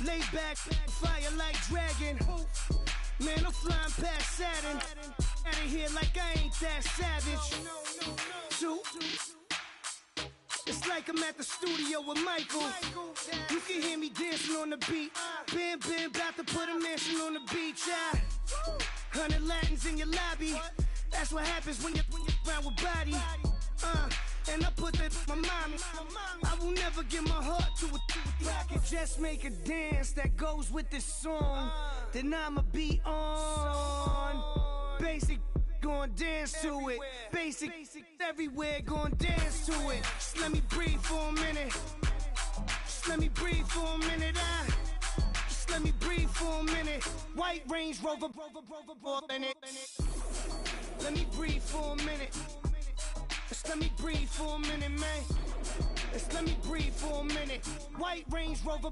Lay back, fire like dragon. Man, I'm flying past Saturn. Out of here like I ain't that savage. Two. It's like I'm at the studio with Michael. You can hear me dancing on the beat. Bam, about to put a mansion on the beach. 100 Latins in your lobby. That's what happens when you're around with body. And I put that my mommy. I will never give my heart to it. I can just make a dance that goes with this song. Then I'ma be on. Basic, gon' dance to it. Basic, everywhere, gon' dance to it. Just let me breathe for a minute. Just let me breathe for a minute. Just let me breathe for a minute. White Range Rover, in it. Let me breathe for a minute. Just let me breathe for a minute, man. Just let me breathe for a minute. White Range Rover,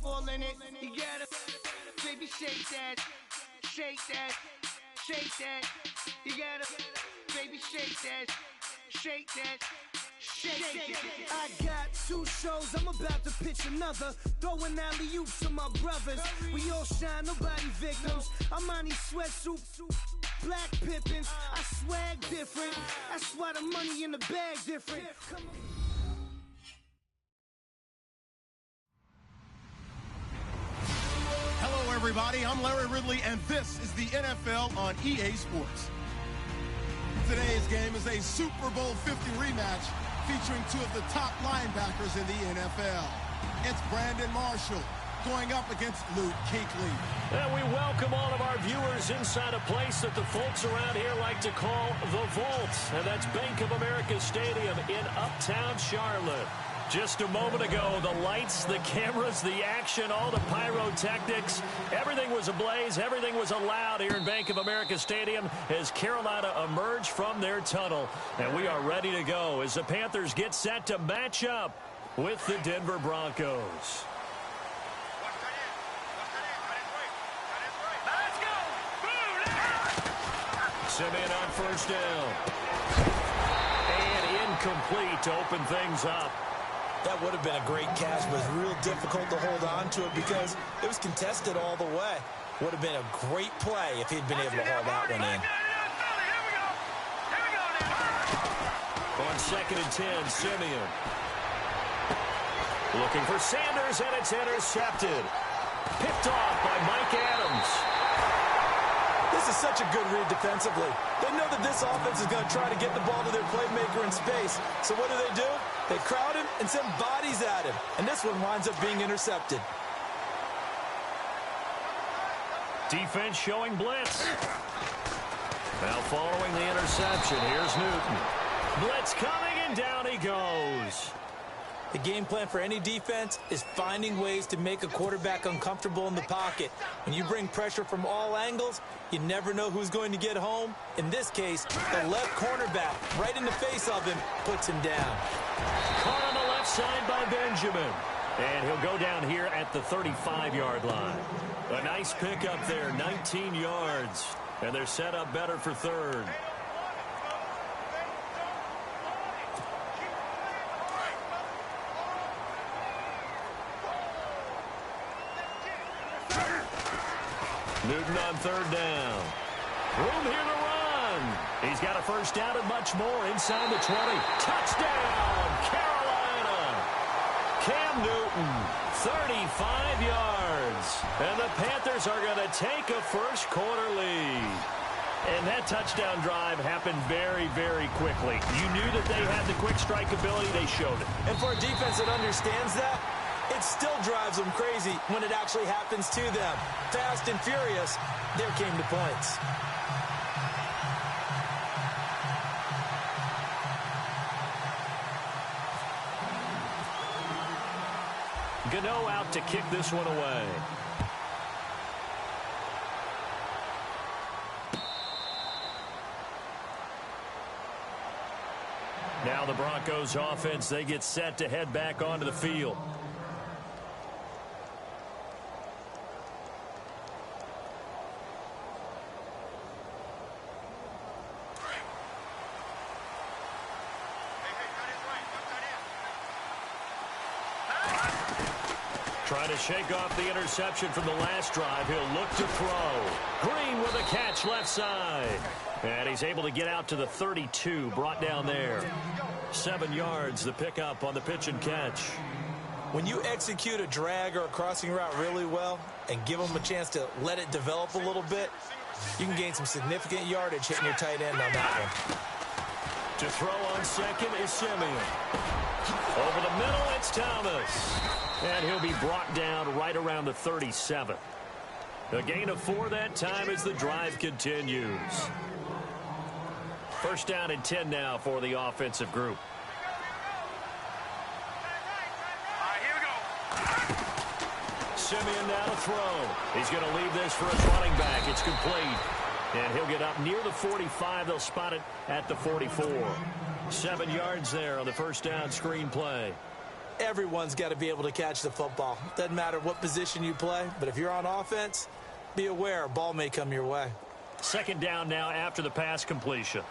all in it. You gotta, baby, shake that, shake that, shake that. You gotta, baby, shake that, shake that. Shake it. I got 2 shows, I'm about to pitch another. Throwing alley-oops to my brothers. We all shine, nobody victims. I'm on these sweatsuits, black Pippins. I swag different. That's why the money in the bag different. Hello, everybody. I'm Larry Ridley, and this is the NFL on EA Sports. Today's game is a Super Bowl 50 rematch featuring 2 of the top linebackers in the NFL. It's Brandon Marshall going up against Luke Kuechly. And we welcome all of our viewers inside a place that the folks around here like to call the Vault. And that's Bank of America Stadium in Uptown Charlotte. Just a moment ago, the lights, the cameras, the action, all the pyrotechnics, everything was ablaze, everything was allowed here in Bank of America Stadium as Carolina emerged from their tunnel. And we are ready to go as the Panthers get set to match up with the Denver Broncos. Simeon on first down. And incomplete to open things up. That would have been a great catch, but it's real difficult to hold on to it because it was contested all the way. Would have been a great play if he'd been able to haul that one in. On 2nd and 10, Simeon. Looking for Sanders, and it's intercepted. Picked off by Mike Adams. This is such a good read defensively. They know that this offense is going to try to get the ball to their playmaker in space. So what do? They crowd him and send bodies at him. And this one winds up being intercepted. Defense showing blitz. Now following the interception, here's Newton. Blitz coming, and down he goes. The game plan for any defense is finding ways to make a quarterback uncomfortable in the pocket. When you bring pressure from all angles, you never know who's going to get home. In this case, the left cornerback, right in the face of him, puts him down. Caught on the left side by Benjamin. And he'll go down here at the 35-yard line. A nice pickup there, 19 yards. And they're set up better for third. Newton on third down. Room here to run. He's got a first down and much more inside the 20. Touchdown, Carolina. Cam Newton, 35 yards. And the Panthers are going to take a first quarter lead. And that touchdown drive happened very, very quickly. You knew that they had the quick strike ability. They showed it. And for a defense that understands that, it still drives them crazy when it actually happens to them. Fast and furious, there came the points. Gano out to kick this one away. Now the Broncos offense, they get set to head back onto the field. Trying to shake off the interception from the last drive. He'll look to throw. Green with a catch left side. And he's able to get out to the 32, brought down there. 7 yards, the pickup on the pitch and catch. When you execute a drag or a crossing route really well and give them a chance to let it develop a little bit, you can gain some significant yardage hitting your tight end on that one. To throw on second is Simeon. Over the middle, it's Thomas. And he'll be brought down right around the 37. A gain of 4 that time as the drive continues. First down and 10 now for the offensive group. Simeon now to throw. He's going to leave this for his running back. It's complete. And he'll get up near the 45. They'll spot it at the 44. 7 yards there on the first down screen play. Everyone's got to be able to catch the football. Doesn't matter what position you play, but if you're on offense, be aware a ball may come your way. Second down now after the pass completion.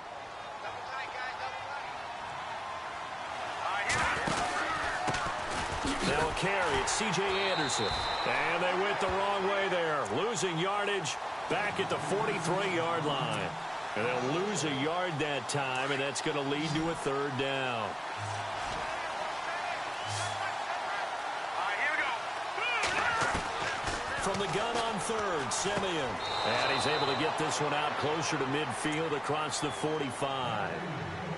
Now a carry, it's C.J. Anderson. And they went the wrong way there. Losing yardage back at the 43-yard line. And they'll lose a yard that time, and that's going to lead to a third down. From the gun on third, Simeon. And he's able to get this one out closer to midfield across the 45.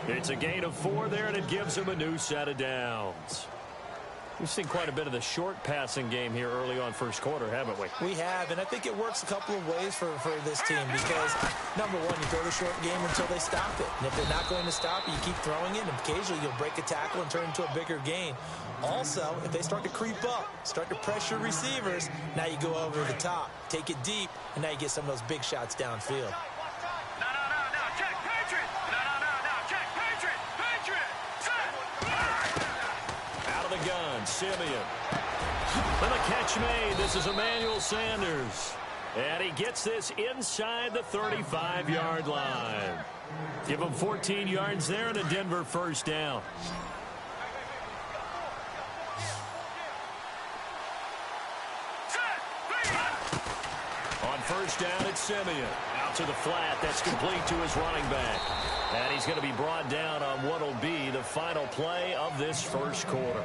It's a gain of 4 there, and it gives him a new set of downs. We've seen quite a bit of the short passing game here early on first quarter, haven't we? We have, and I think it works a couple of ways for this team because, number one, you throw the short game until they stop it. And if they're not going to stop it, you keep throwing it, and occasionally you'll break a tackle and turn it into a bigger gain. Also, if they start to creep up, start to pressure receivers, now you go over the top, take it deep, and now you get some of those big shots downfield. Gun, Simeon. And the catch made. This is Emmanuel Sanders. And he gets this inside the 35-yard line. Give him 14 yards there and a Denver first down. On first down, it's Simeon. Out to the flat. That's complete to his running back. And he's going to be brought down on what will be the final play of this first quarter.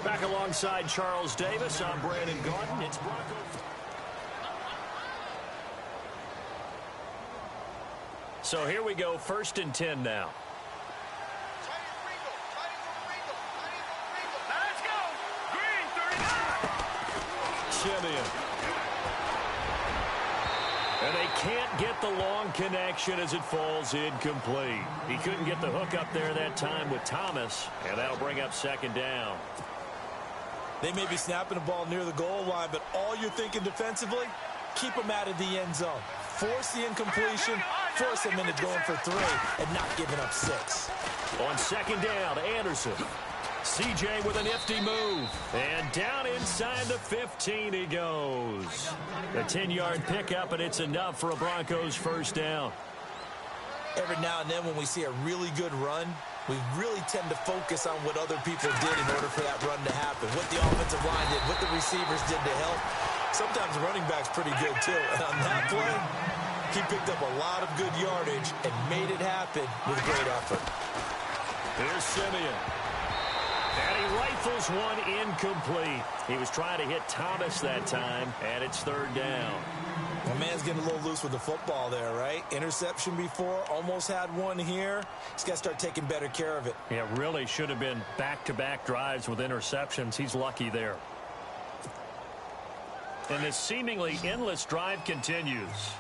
Back alongside Charles Davis, I'm Brandon Gordon. It's Broncos. So here we go, first and 10 now. Let's go! Green, 39! Simeon. And they can't get the long connection as it falls incomplete. He couldn't get the hook up there that time with Thomas, and that'll bring up second down. They may be snapping the ball near the goal line, but all you're thinking defensively, keep them out of the end zone. Force the incompletion, force them into going for 3, and not giving up 6. On second down, Anderson. C.J. with a nifty move. And down inside the 15 he goes. A 10-yard pickup, and it's enough for a Broncos first down. Every now and then when we see a really good run, we really tend to focus on what other people did in order for that run to happen. What the offensive line did, what the receivers did to help. Sometimes the running back's pretty good, too. And on that play, he picked up a lot of good yardage and made it happen with great effort. Here's Simeon. And he rifles one incomplete. He was trying to hit Thomas that time, and it's third down. My man's getting a little loose with the football there, right? Interception before, almost had one here. He's got to start taking better care of it. Yeah, really should have been back-to-back drives with interceptions. He's lucky there. And this seemingly endless drive continues.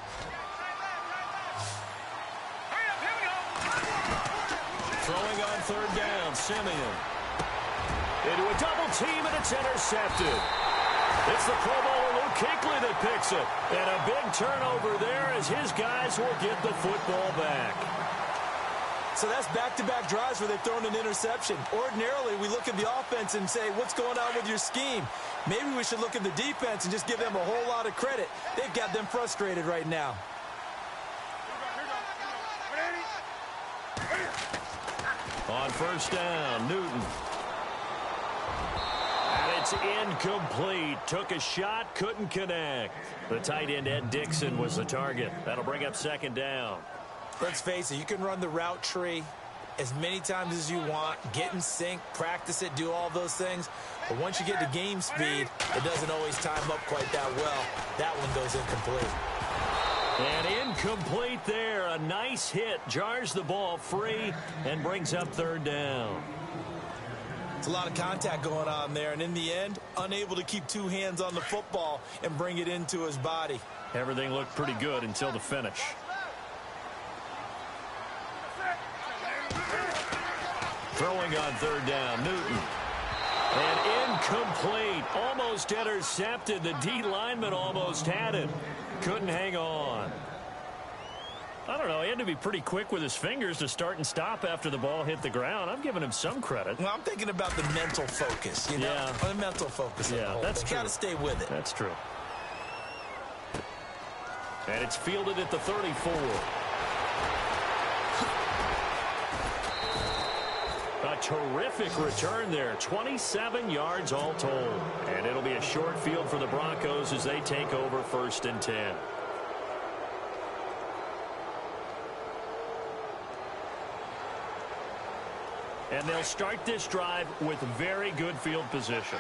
Throwing on third down, Simeon. Into a double team, and it's intercepted. It's the Pro Bowler Luke Kuechly that picks it. And a big turnover there as his guys will get the football back. So that's back-to-back drives where they've thrown an interception. Ordinarily, we look at the offense and say, what's going on with your scheme? Maybe we should look at the defense and just give them a whole lot of credit. They've got them frustrated right now. On first down, Newton. And it's It's incomplete. Took a shot, couldn't connect. The tight end, Ed Dixon, was the target. That'll bring up second down. Let's face it, you can run the route tree as many times as you want, get in sync, practice it, do all those things. But once you get to game speed, it doesn't always time up quite that well. That one goes incomplete. And incomplete there. A nice hit. Jars the ball free and brings up third down. It's a lot of contact going on there, and in the end, unable to keep two hands on the football and bring it into his body. Everything looked pretty good until the finish. Throwing on third down, Newton. And incomplete. Almost intercepted. The D lineman almost had it. Couldn't hang on. I don't know. He had to be pretty quick with his fingers to start and stop after the ball hit the ground. I'm giving him some credit. Well, I'm thinking about the mental focus, you know? Yeah. The mental focus. Yeah, that's true. Got to stay with it. That's true. And it's fielded at the 34. A terrific return there. 27 yards all told. And it'll be a short field for the Broncos as they take over 1st and 10. And they'll start this drive with very good field position.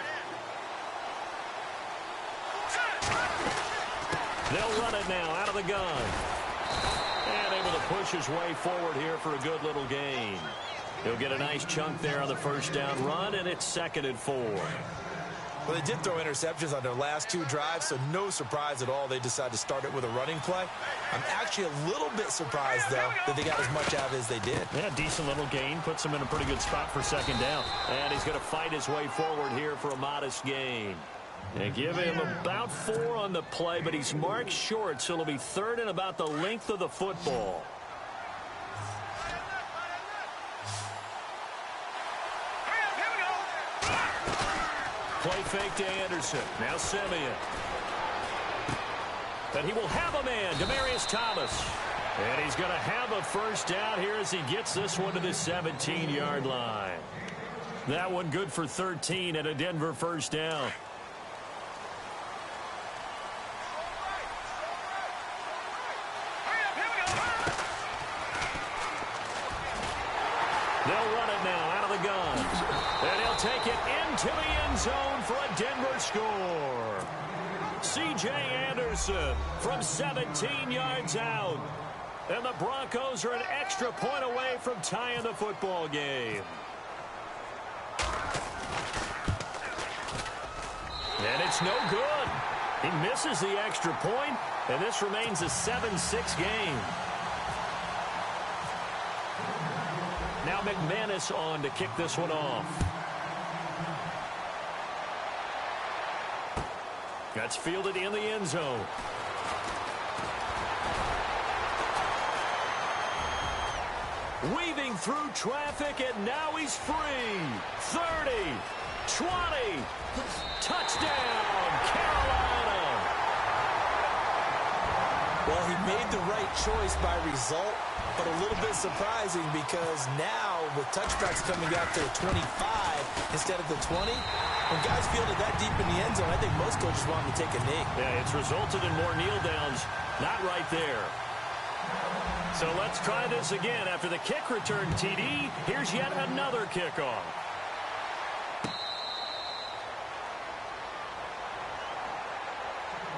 They'll run it now out of the gun. And able to push his way forward here for a good little gain. He'll get a nice chunk there on the first down run, and it's 2nd and 4. Well, they did throw interceptions on their last two drives, so no surprise at all they decided to start it with a running play. I'm actually a little bit surprised, though, that they got as much out of it as they did. Yeah, decent little gain. Puts him in a pretty good spot for second down. And he's going to fight his way forward here for a modest gain. They give him about 4 on the play, but he's marked short, so it'll be 3rd and about the length of the football. Play fake to Anderson. Now Simeon. And he will have a man, Demaryius Thomas. And he's going to have a first down here as he gets this one to the 17-yard line. That one good for 13 and a Denver first down. They'll run it now out of the gun. And he'll take it into the end zone for a Denver score. C.J. Anderson from 17 yards out. And the Broncos are an extra point away from tying the football game. And it's no good. He misses the extra point, and this remains a 7-6 game. Now McManus on to kick this one off. That's fielded in the end zone. Weaving through traffic, and now he's free. 30, 20, touchdown, Carolina. Well, he made the right choice by result, but a little bit surprising because now with touchbacks coming out to the 25 instead of the 20, when guys fielded that deep in the end zone, I think most coaches want him to take a knee. Yeah, it's resulted in more kneel downs. Not right there. So let's try this again. After the kick return TD, here's yet another kickoff.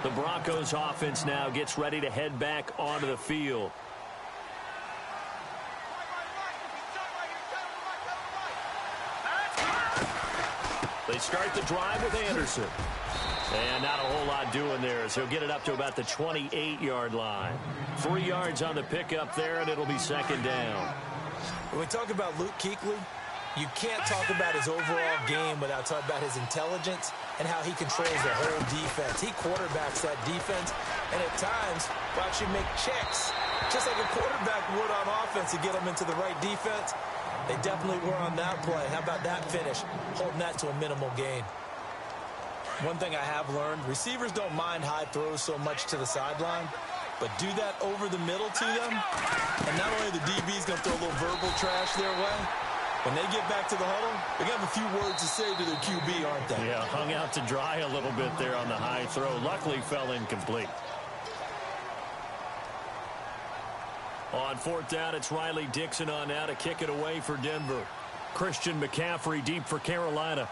The Broncos offense now gets ready to head back onto the field. They start the drive with Anderson. And not a whole lot doing there as he'll get it up to about the 28-yard line. 3 yards on the pickup there, and it'll be second down. When we talk about Luke Kuechly, you can't talk about his overall game without talking about his intelligence and how he controls the whole defense. He quarterbacks that defense, and at times will actually make checks, just like a quarterback would on offense to get them into the right defense. They definitely were on that play. How about that finish, holding that to a minimal gain? One thing I have learned, receivers don't mind high throws so much to the sideline, but do that over the middle to them, and not only the DB's going to throw a little verbal trash their way, When they get back to the huddle, they're going to have a few words to say to their QB, aren't they? Yeah, hung out to dry a little bit there on the high throw. Luckily, fell incomplete. On fourth down, it's Riley Dixon on now to kick it away for Denver. Christian McCaffrey deep for Carolina.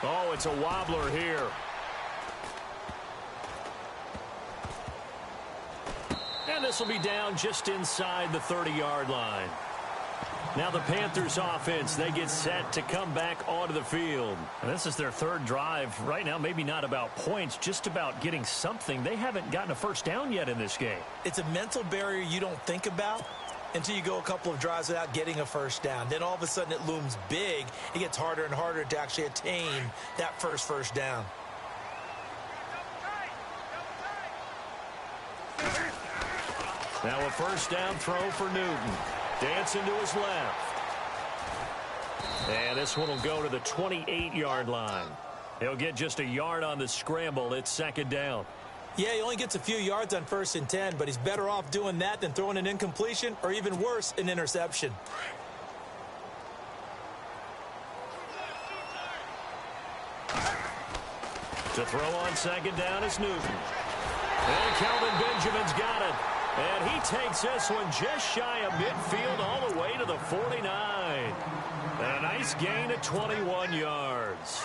Oh, it's a wobbler here. And this will be down just inside the 30-yard line. Now the Panthers offense, they get set to come back onto the field. And this is their third drive. Right now, maybe not about points, just about getting something. They haven't gotten a first down yet in this game. It's a mental barrier you don't think about until you go a couple of drives without getting a first down. Then all of a sudden it looms big. It gets harder and harder to actually attain that first down. Now a first down throw for Newton. Dancing to his left. And this one will go to the 28-yard line. He'll get just a yard on the scramble. It's second down. Yeah, he only gets a few yards on 1st and 10, but he's better off doing that than throwing an incompletion or even worse, an interception. To throw on second down is Newton. And Kelvin Benjamin's got it. And he takes this one just shy of midfield all the way to the 49. And a nice gain of 21 yards.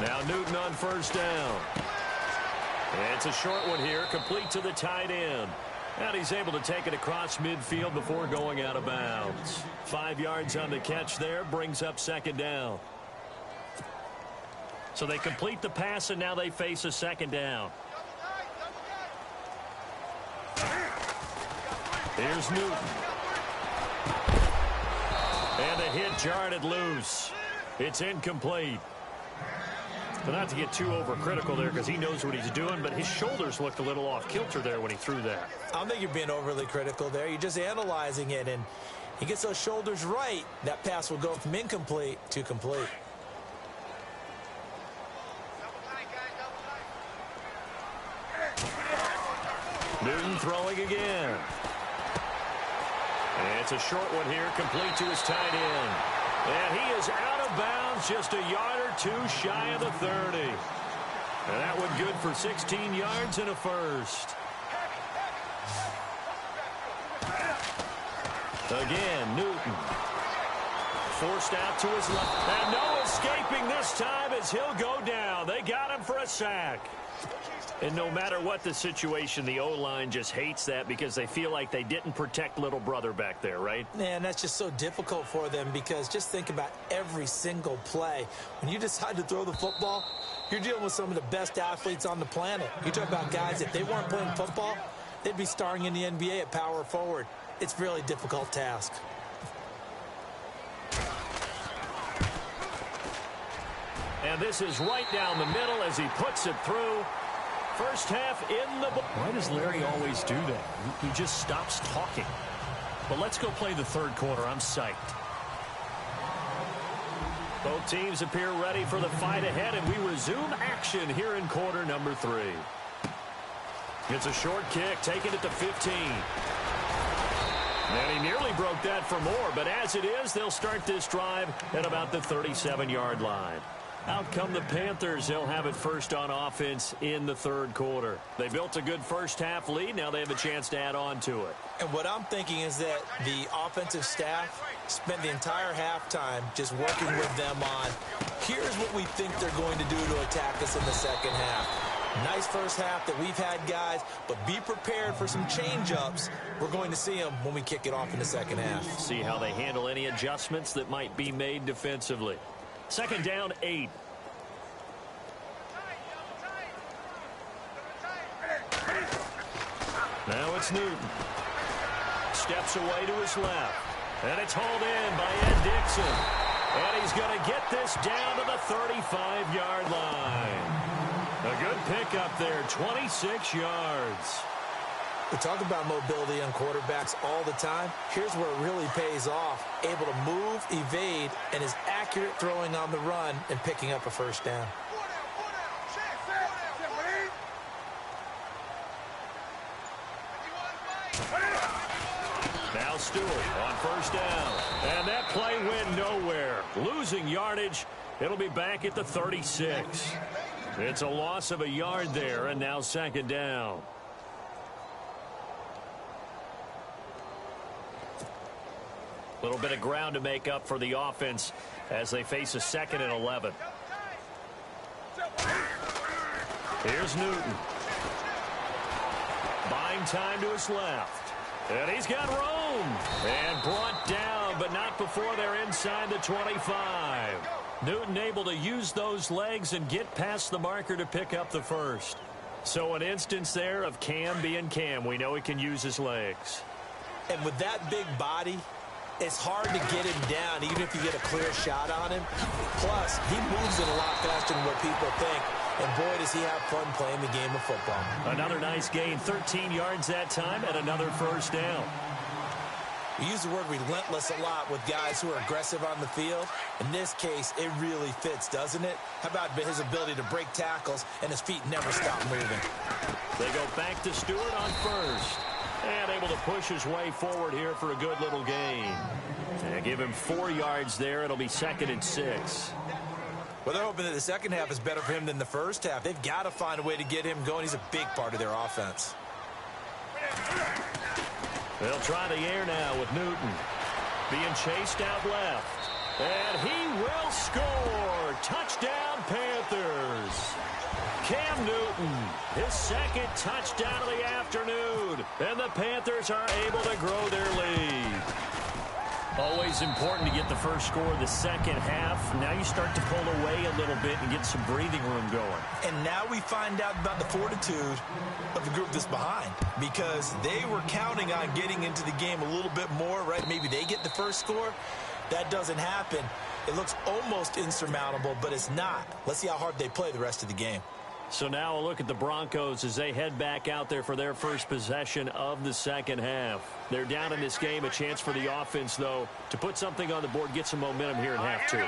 Now Newton on first down. It's a short one here, complete to the tight end. And he's able to take it across midfield before going out of bounds. 5 yards on the catch there, brings up second down. So they complete the pass, and now they face a second down. Here's Newton. And the hit jarred it loose. It's incomplete. But not to get too overcritical there because he knows what he's doing, but his shoulders looked a little off kilter there when he threw that. I don't think you're being overly critical there. You're just analyzing it, and he gets those shoulders right. That pass will go from incomplete to complete. Newton throwing again. And it's a short one here, complete to his tight end. And he is out of bounds, just a yard or two shy of the 30. And that one good for 16 yards and a first. Again, Newton. Forced out to his left. And no escaping this time as he'll go down. They got him for a sack. And no matter what the situation, the O-line just hates that because they feel like they didn't protect little brother back there, right? Man, that's just so difficult for them because just think about every single play. When you decide to throw the football, you're dealing with some of the best athletes on the planet. You talk about guys, if they weren't playing football, they'd be starring in the NBA at power forward. It's a really difficult task. And this is right down the middle as he puts it through. First half in the book. Why does Larry always do that? He just stops talking. But let's go play the third quarter. I'm psyched. Both teams appear ready for the fight ahead, and we resume action here in quarter number 3. It's a short kick, taking it to 15. And he nearly broke that for more, but as it is, they'll start this drive at about the 37-yard line. Out come the Panthers. They'll have it first on offense in the third quarter. They built a good first half lead. Now they have a chance to add on to it. And what I'm thinking is that the offensive staff spent the entire halftime just working with them on, here's what we think they're going to do to attack us in the second half. Nice first half that we've had, guys, but be prepared for some change-ups. We're going to see them when we kick it off in the second half. See how they handle any adjustments that might be made defensively. Second down, 8. Now it's Newton. Steps away to his left. And it's hauled in by Ed Dixon. And he's going to get this down to the 35-yard line. A good pickup there, 26 yards. We talk about mobility on quarterbacks all the time. Here's where it really pays off. Able to move, evade, and is accurate throwing on the run and picking up a first down. Now Stewart on first down. And that play went nowhere. Losing yardage. It'll be back at the 36. It's a loss of a yard there, and now second down. A little bit of ground to make up for the offense as they face a 2nd and 11. Here's Newton. Buying time to his left. And he's got room. And brought down, but not before they're inside the 25. Newton able to use those legs and get past the marker to pick up the first. So an instance there of Cam being Cam. We know he can use his legs. And with that big body, it's hard to get him down, even if you get a clear shot on him. Plus, he moves it a lot faster than what people think. And boy, does he have fun playing the game of football. Another nice gain, 13 yards that time, and another first down. We use the word relentless a lot with guys who are aggressive on the field. In this case, it really fits, doesn't it? How about his ability to break tackles and his feet never stop moving? They go back to Stewart on first. And able to push his way forward here for a good little gain. And give him 4 yards there. It'll be 2nd and 6. Well, they're hoping that the second half is better for him than the first half. They've got to find a way to get him going. He's a big part of their offense. They'll try the air now with Newton. Being chased out left. And he will score. Touchdown, Panthers. Cam Newton, his 2nd touchdown of the afternoon. And the Panthers are able to grow their lead. Always important to get the first score of the second half. Now you start to pull away a little bit and get some breathing room going. And now we find out about the fortitude of the group that's behind, because they were counting on getting into the game a little bit more, right? Maybe they get the first score. That doesn't happen. It looks almost insurmountable, but it's not. Let's see how hard they play the rest of the game. So now a look at the Broncos as they head back out there for their first possession of the second half. They're down in this game. A chance for the offense, though, to put something on the board, get some momentum here in half 2.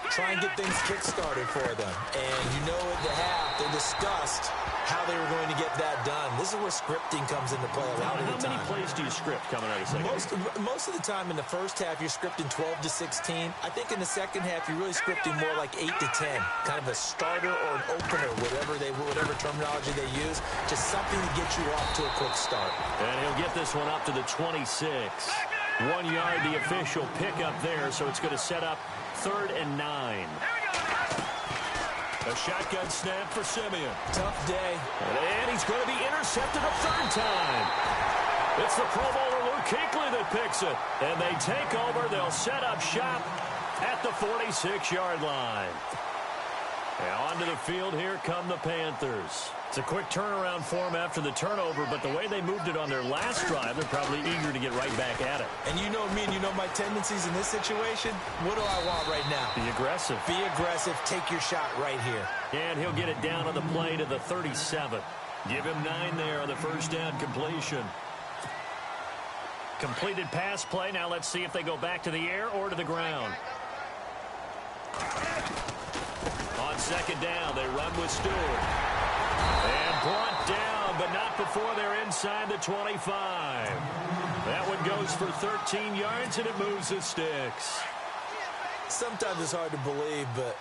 Try and get things kick-started for them. And you know at the half, they discussed how they were going to get that done. This is where scripting comes into play a lot of the time. How many plays do you script coming out of the second? Most of the time in the first half, you're scripting 12 to 16. I think in the second half, you're really scripting more like 8 to 10. Kind of a starter or an opener, whatever terminology they use. Just something to get you off to a quick start. And he'll get this one up to the 26. 1 yard, the official pickup there, so it's going to set up 3rd and 9. A shotgun snap for Simeon. Tough day. And he's going to be intercepted a 3rd time. It's the Pro Bowler Luke Kuechly that picks it. And they take over. They'll set up shop at the 46-yard line. Now onto the field, here come the Panthers. It's a quick turnaround for them after the turnover, but the way they moved it on their last drive, they're probably eager to get right back at it. And you know me and you know my tendencies in this situation. What do I want right now? Be aggressive. Be aggressive. Take your shot right here. And he'll get it down on the play to the 37. Give him 9 there on the first down completion. Completed pass play. Now let's see if they go back to the air or to the ground. On second down, they run with Stewart. And brought down, but not before they're inside the 25. That one goes for 13 yards, and it moves the sticks. Sometimes it's hard to believe, but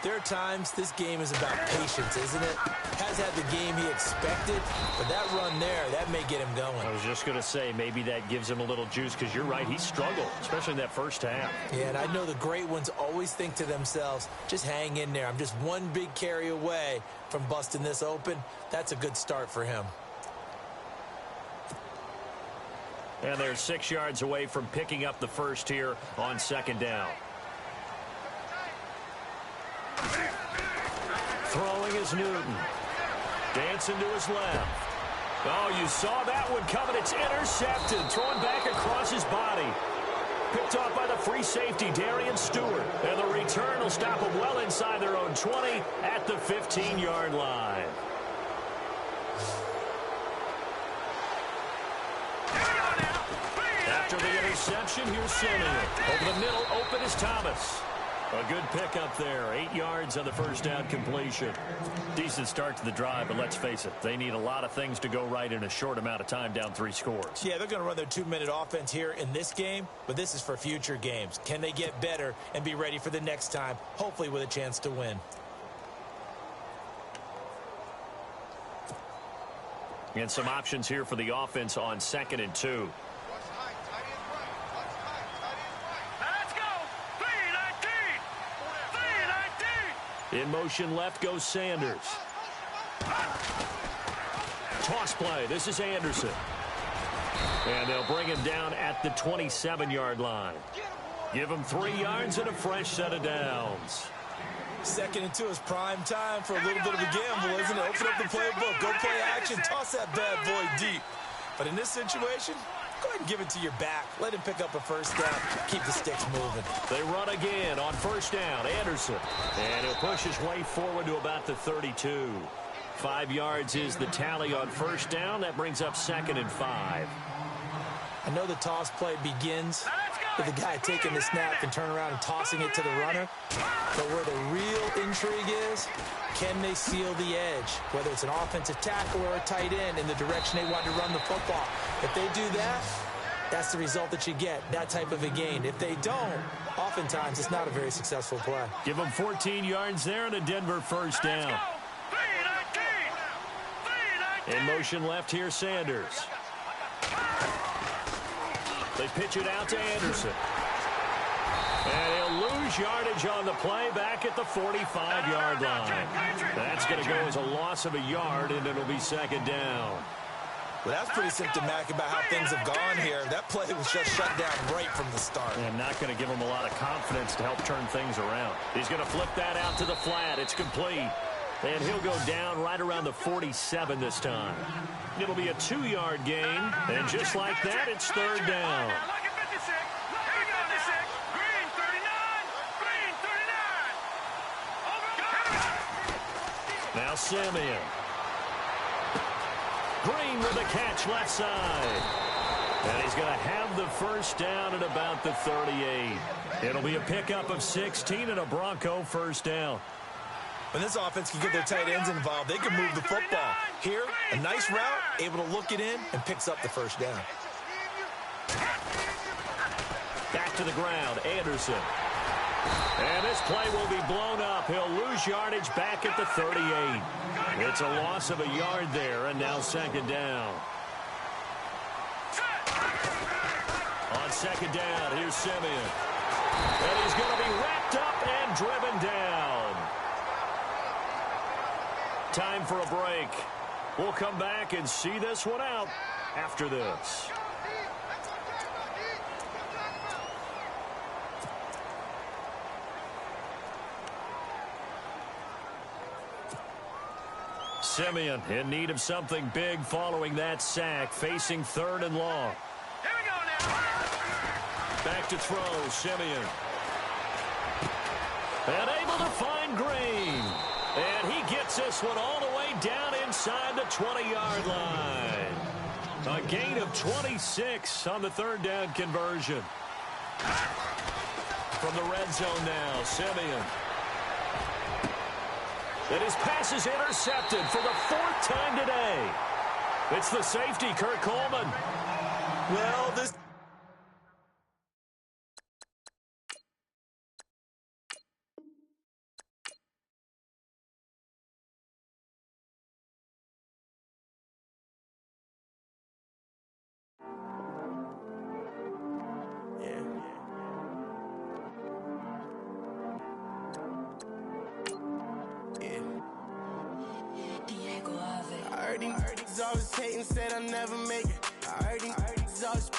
there are times this game is about patience, isn't it? Has had the game he expected, but that run there, that may get him going. I was just going to say, maybe that gives him a little juice, because you're right, he struggled, especially in that first half. Yeah, and I know the great ones always think to themselves, just hang in there. I'm just one big carry away from busting this open. That's a good start for him. And they're 6 yards away from picking up the first here on second down. Throwing is Newton. Dancing to his left. Oh, you saw that one coming. It's intercepted. Thrown back across his body. Picked off by the free safety, Darian Stewart. And the return will stop them well inside their own 20 at the 15-yard line. reception. Here's Simeon. Over the middle, open is Thomas. A good pickup there. 8 yards on the first down completion. Decent start to the drive, but let's face it, they need a lot of things to go right in a short amount of time, down 3 scores. Yeah, they're going to run their 2-minute offense here in this game, but this is for future games. Can they get better and be ready for the next time, hopefully with a chance to win? And some options here for the offense on 2nd and 2. In motion left goes Sanders. Toss play. This is Anderson. And they'll bring him down at the 27-yard line. Give him 3 yards and a fresh set of downs. 2nd and 2 is prime time for a little bit of a gamble, isn't it? Open up the playbook. Go play action. Toss that bad boy deep. But in this situation, go ahead and give it to your back. Let him pick up a first down. Keep the sticks moving. They run again on first down. Anderson. And he'll push his way forward to about the 32. 5 yards is the tally on first down. That brings up 2nd and 5. I know the toss play begins with the guy taking the snap and turn around and tossing it to the runner. But where the real intrigue is, can they seal the edge? Whether it's an offensive tackle or a tight end in the direction they want to run the football. If they do that, that's the result that you get, that type of a gain. If they don't, oftentimes it's not a very successful play. Give them 14 yards there and a Denver first down. In motion left here, Sanders. They pitch it out to Anderson. And he'll lose yardage on the play back at the 45-yard line. That's going to go as a loss of a yard, and it'll be 2nd down. Well, that's pretty symptomatic about how things have gone here. That play was just shut down right from the start. And not going to give him a lot of confidence to help turn things around. He's going to flip that out to the flat. It's complete. And he'll go down right around the 47 this time. It'll be a 2-yard gain. And just like that, it's 3rd down. Now Simeon. Green with a catch left side. And he's going to have the first down at about the 38. It'll be a pickup of 16 and a Bronco first down. When this offense can get their tight ends involved, they can move the football. Here, a nice route, able to look it in, and picks up the first down. Back to the ground, Anderson. And this play will be blown up. He'll lose yardage back at the 38. It's a loss of a yard there, and now 2nd down. On 2nd down, here's Simeon. And he's going to be wrapped up and driven down. Time for a break. We'll come back and see this one out after this. Simeon in need of something big following that sack, facing 3rd and long. Here we go now. Back to throw, Simeon. And able to find Green. And he gets this one all the way down inside the 20-yard line. A gain of 26 on the 3rd down conversion. From the red zone now, Simeon. And his pass is intercepted for the 4th time today. It's the safety, Kurt Coleman. Well, this... I heard these always hating, said I never make it. I heard these always